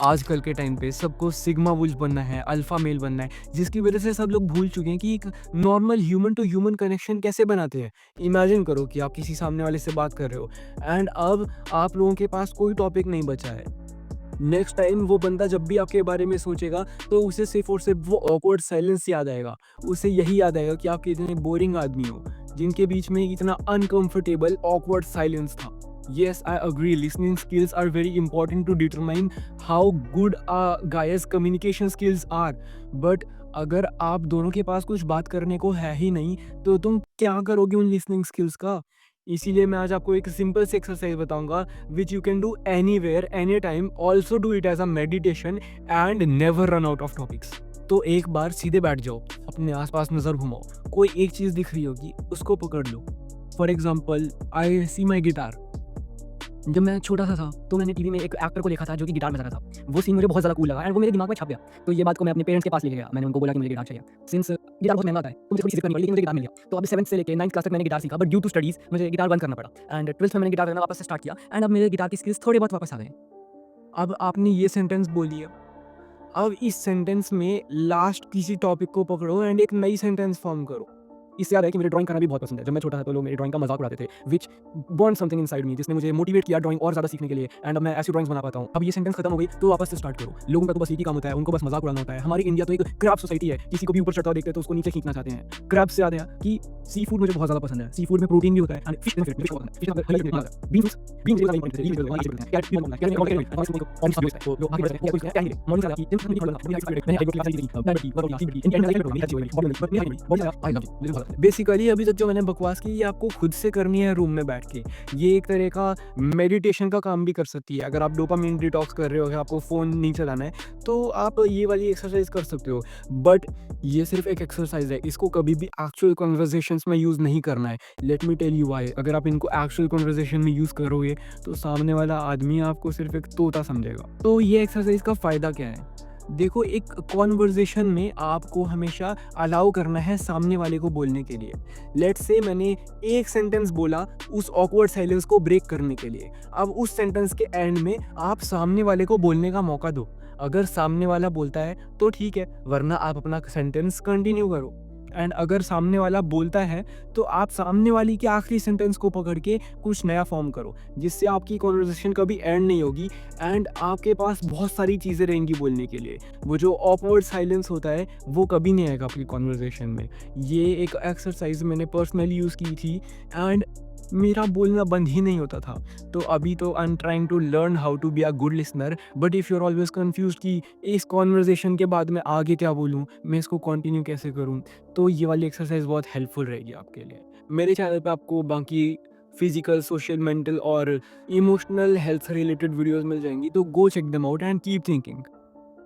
आजकल के टाइम पे सबको सिग्मा वुल्फ बनना है, अल्फा मेल बनना है, जिसकी वजह से सब लोग भूल चुके हैं कि एक normal human to human connection कैसे बनाते हैं। इमेजिन करो कि आप किसी सामने वाले से बात कर रहे हो एंड अब आप लोगों के पास कोई टॉपिक नहीं बचा है। नेक्स्ट टाइम वो बंदा जब भी आपके बारे में सोचेगा तो उसे सिर्फ और सिर्फ वो ऑकवर्ड साइलेंस याद आएगा। उसे यही याद आएगा कि आप कितने बोरिंग आदमी हो, जिनके बीच में इतना अनकंफर्टेबल ऑकवर्ड साइलेंस था। Yes, I agree. Listening skills are very important to determine how good a guy's communication skills are. But अगर आप दोनों के पास कुछ बात करने को है ही नहीं, तो तुम क्या करोगे उन लिसनिंग स्किल्स का? इसीलिए मैं आज आपको एक सिंपल सी एक्सरसाइज बताऊंगा which you can do anywhere any time, also do it as a meditation and never run out of topics. तो एक बार सीधे बैठ जाओ, अपने आसपास नज़र घुमाओ, कोई एक चीज़ दिख रही होगी उसको पकड़ लो। For example, I see my guitar. जब मैं छोटा-सा था, तो मैंने टीवी में एक एक्टर को देखा था जो कि गिटार बजा रहा था। वो सीन मुझे बहुत ज़्यादा कूल लगा एंड वो मेरे दिमाग में छप गया। तो ये बात को मैं अपने पेरेंट्स के पास लेके गया। मैंने उनको बोला कि मुझे गिटार चाहिए। सिंस गिटार बहुत महँगा आता है, तो मुझे थोड़ी सीखनी पड़ी, लेकिन मुझे गिटार मिल गया। तो अब 7th से लेके 9th क्लास तक मैंने गिटार सीखा, बट ड्यू टू स्टडीज़ मुझे गिटार बंद करना पड़ा एंड 12th में मैंने गिटार बजाना वापस से स्टार्ट किया एंड अब मेरे गिटार की स्किल्स थोड़े बहुत वापस आ गए हैं। अब आपने ये सेंटेंस बोली है, अब इस सेंटेंस में लास्ट किसी टॉपिक को पकड़ो एंड एक नई सेंटेंस फॉर्म करो। इससे याद है कि मुझे ड्राइंग करना भी बहुत पसंद है। जब मैं छोटा था तो लोग मेरी ड्राइंग का मजाक उड़ाते थे, विच बॉर्न समथिंग इनसाइड मी, जिसने मुझे मोटिवेट किया ड्राइंग और ज़्यादा सीखने के लिए एंड अब मैं ऐसी ड्राइंग्स बना पाता हूँ। अब ये सेंटेंस खत्म हो गई तो वापस से स्टार्ट करो। लोगों का तो बस एक ही काम होता है, उनको बस मजाक उड़ाना होता है। हमारी इंडिया तो एक क्रैब सोसाइटी है, किसी को भी ऊपर चढ़ता हुआ देखते हैं तो उसको नीचे खींचना चाहते हैं। क्रैब से याद है कि सी फूड मुझे बहुत ज़्यादा पसंद है। सी फूड में प्रोटीन भी होता है एंड फिश में फिश होता है। फिश में बीन्स बीन्स ये वाला इंपॉर्टेंट है। कैरेट भी होता है। कैरेट को लोग आगे बढ़ते हैं। कुछ क्या है मॉर्निंग वाला की बेसिकली अभी तक जो मैंने बकवास की ये आपको खुद से करनी है रूम में बैठ के। ये एक तरह का मेडिटेशन का काम भी कर सकती है। अगर आप डोपामाइन डिटॉक्स कर रहे हो, अगर आपको फ़ोन नहीं चलाना है, तो आप ये वाली एक्सरसाइज कर सकते हो। बट ये सिर्फ एक एक्सरसाइज है, इसको कभी भी एक्चुअल कन्वर्सेशंस में यूज़ नहीं करना है। Let me tell you why. अगर आप इनको एक्चुअल कन्वर्सेशन में यूज़ करोगे तो सामने वाला आदमी आपको सिर्फ एक तोता समझेगा। तो ये एक्सरसाइज का फ़ायदा क्या है? देखो, एक कॉन्वर्जेशन में आपको हमेशा अलाउ करना है सामने वाले को बोलने के लिए। लेट्स से मैंने एक सेंटेंस बोला उस ऑकवर्ड साइलेंस को ब्रेक करने के लिए। अब उस सेंटेंस के एंड में आप सामने वाले को बोलने का मौका दो। अगर सामने वाला बोलता है तो ठीक है, वरना आप अपना सेंटेंस कंटिन्यू करो। एंड अगर सामने वाला बोलता है तो आप सामने वाली के आखिरी सेंटेंस को पकड़ के कुछ नया फॉर्म करो, जिससे आपकी कॉन्वर्सेशन कभी एंड नहीं होगी एंड आपके पास बहुत सारी चीज़ें रहेंगी बोलने के लिए। वो जो ऑकवर्ड साइलेंस होता है वो कभी नहीं आएगा आपकी कॉन्वर्सेशन में। ये एक एक्सरसाइज मैंने पर्सनली यूज़ की थी एंड मेरा बोलना बंद ही नहीं होता था। तो अभी तो I am trying to learn how to be a good listener, but if you are always confused कि इस कॉन्वर्सेशन के बाद मैं आगे क्या बोलूँ, मैं इसको कंटिन्यू कैसे करूँ, तो ये वाली एक्सरसाइज बहुत हेल्पफुल रहेगी आपके लिए। मेरे चैनल पे आपको बाकी फिजिकल, सोशल, मेंटल और इमोशनल हेल्थ से रिलेटेड वीडियोस मिल जाएंगी, तो go check them out and keep thinking.